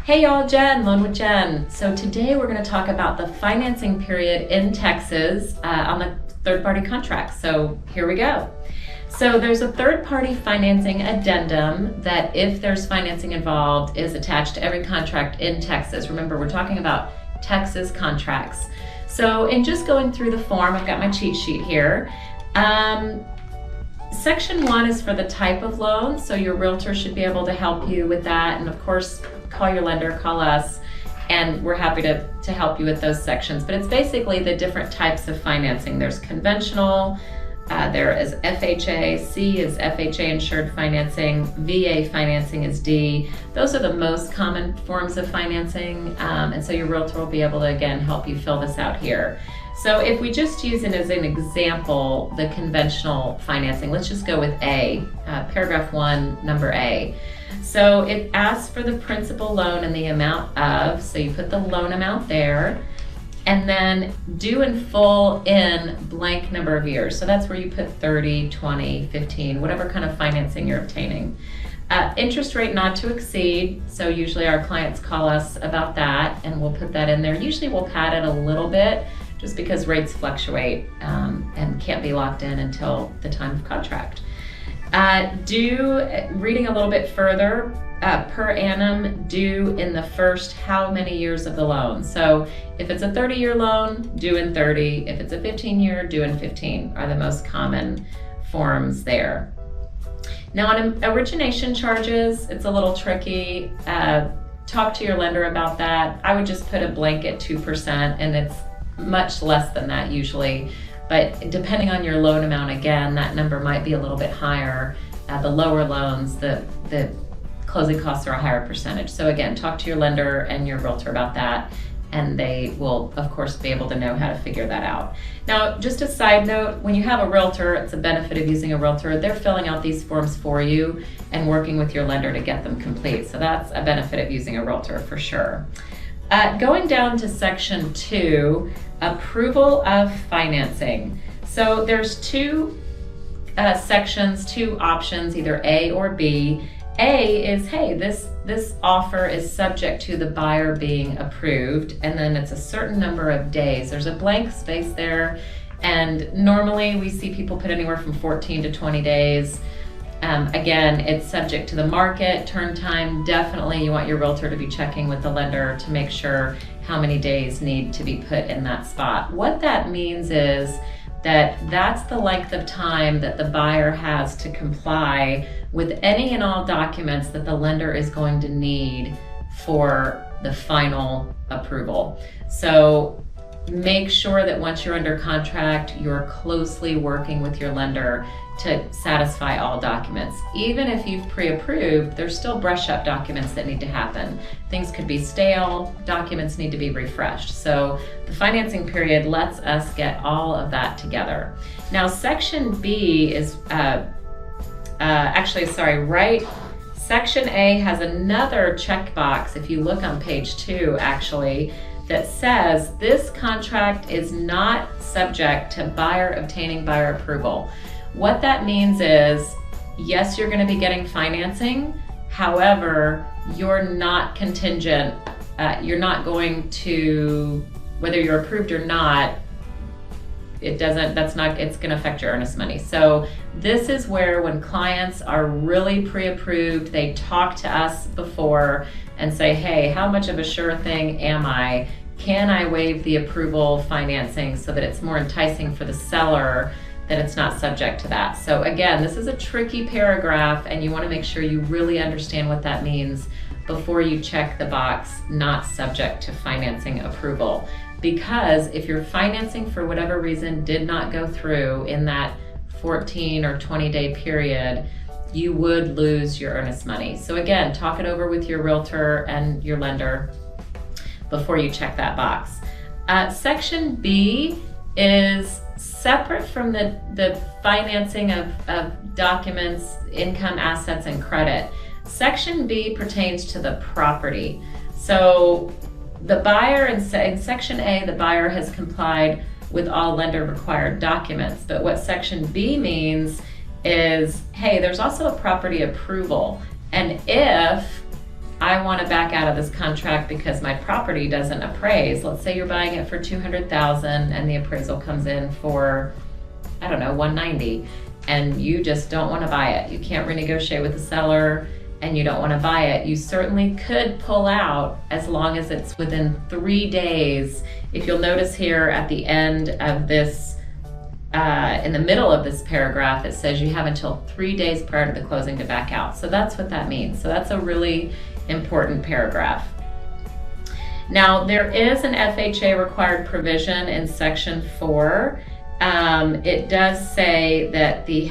Hey y'all, Jen, Loan with Jen. So today we're going to talk about the financing period in Texas on the third-party contracts. So here we go. So there's a third-party financing addendum that, if there's financing involved, is attached to every contract in Texas. Remember, we're talking about Texas contracts. So in just going through the form, I've got my cheat sheet here. Section 1 is for the type of loan, so your realtor should be able to help you with that. And of course, call your lender, call us, and we're happy to help you with those sections. But it's basically the different types of financing. There's conventional, there is FHA, C is FHA insured financing, VA financing is D. Those are the most common forms of financing, and so your realtor will be able to, again, help you fill this out here. So if we just use it as an example, the conventional financing, let's just go with A, paragraph 1, number A. So it asks for the principal loan and the amount of, so you put the loan amount there, and then due in full in blank number of years. So that's where you put 30, 20, 15, whatever kind of financing you're obtaining. Interest rate not to exceed, so usually our clients call us about that, and we'll put that in there. Usually we'll pad it a little bit, just because rates fluctuate and can't be locked in until the time of contract. Reading a little bit further, per annum due in the first how many years of the loan. So if it's a 30-year loan, due in 30. If it's a 15-year, due in 15 are the most common forms there. Now on origination charges, it's a little tricky. Talk to your lender about that. I would just put a blanket 2%, and it's much less than that usually. But depending on your loan amount, again, that number might be a little bit higher. The lower loans, the closing costs are a higher percentage. So again, talk to your lender and your realtor about that, and they will, of course, be able to know how to figure that out. Now, just a side note, when you have a realtor, it's a benefit of using a realtor. They're filling out these forms for you and working with your lender to get them complete. So that's a benefit of using a realtor for sure. Going down to section 2, approval of financing. So there's two sections, two options, either A or B. A is, hey, this offer is subject to the buyer being approved, and then it's a certain number of days. There's a blank space there, and normally we see people put anywhere from 14 to 20 days. Again, it's subject to the market, turn time. Definitely you want your realtor to be checking with the lender to make sure how many days need to be put in that spot. What that means is that that's the length of time that the buyer has to comply with any and all documents that the lender is going to need for the final approval. So make sure that once you're under contract, you're closely working with your lender to satisfy all documents. Even if you've pre-approved, there's still brush up documents that need to happen. Things could be stale, documents need to be refreshed. So the financing period lets us get all of that together. Now section B is, section A has another checkbox, if you look on page 2 actually, that says this contract is not subject to buyer obtaining buyer approval. What that means is, yes, you're going to be getting financing. However, you're not contingent. You're not going to, whether you're approved or not, it's going to affect your earnest money. So this is where, when clients are really pre-approved, they talk to us before and say, hey, how much of a sure thing am I? Can I waive the approval financing so that it's more enticing for the seller, that it's not subject to that? So again, this is a tricky paragraph, and you want to make sure you really understand what that means before you check the box, not subject to financing approval. Because if your financing for whatever reason did not go through in that 14 or 20-day period, you would lose your earnest money. So again, talk it over with your realtor and your lender before you check that box. Section B is separate from the financing of documents, income, assets, and credit. Section B pertains to the property. So the buyer in section A, the buyer has complied with all lender required documents. But what section B means is, hey, there's also a property approval. And if I want to back out of this contract because my property doesn't appraise. Let's say you're buying it for $200,000 and the appraisal comes in for, I don't know, $190,000, and you just don't want to buy it. You can't renegotiate with the seller and you don't want to buy it. You certainly could pull out as long as it's within 3 days. If you'll notice here at the end of this, in the middle of this paragraph, it says you have until 3 days prior to the closing to back out. So that's what that means. So that's a really important paragraph. Now, there is an FHA required provision in section 4. It does say that the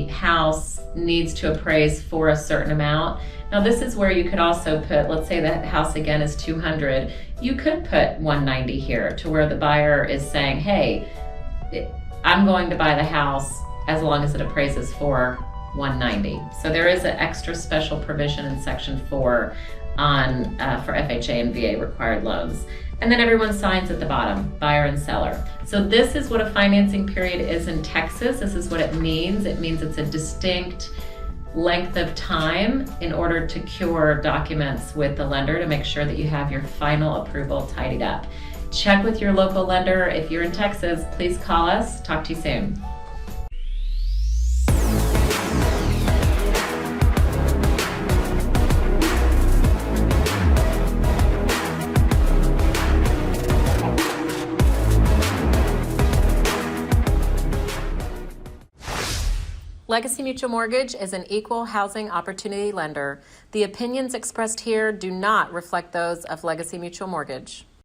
house needs to appraise for a certain amount. Now, this is where you could also put, let's say the house again is 200. You could put 190 here to where the buyer is saying, hey, I'm going to buy the house as long as it appraises for 190. So there is an extra special provision in section 4 on for FHA and VA required loans. And then everyone signs at the bottom, buyer and seller. So this is what a financing period is in Texas. This is what it means. It means it's a distinct length of time in order to cure documents with the lender to make sure that you have your final approval tidied up. Check with your local lender. If you're in Texas, please call us. Talk to you soon. Legacy Mutual Mortgage is an equal housing opportunity lender. The opinions expressed here do not reflect those of Legacy Mutual Mortgage.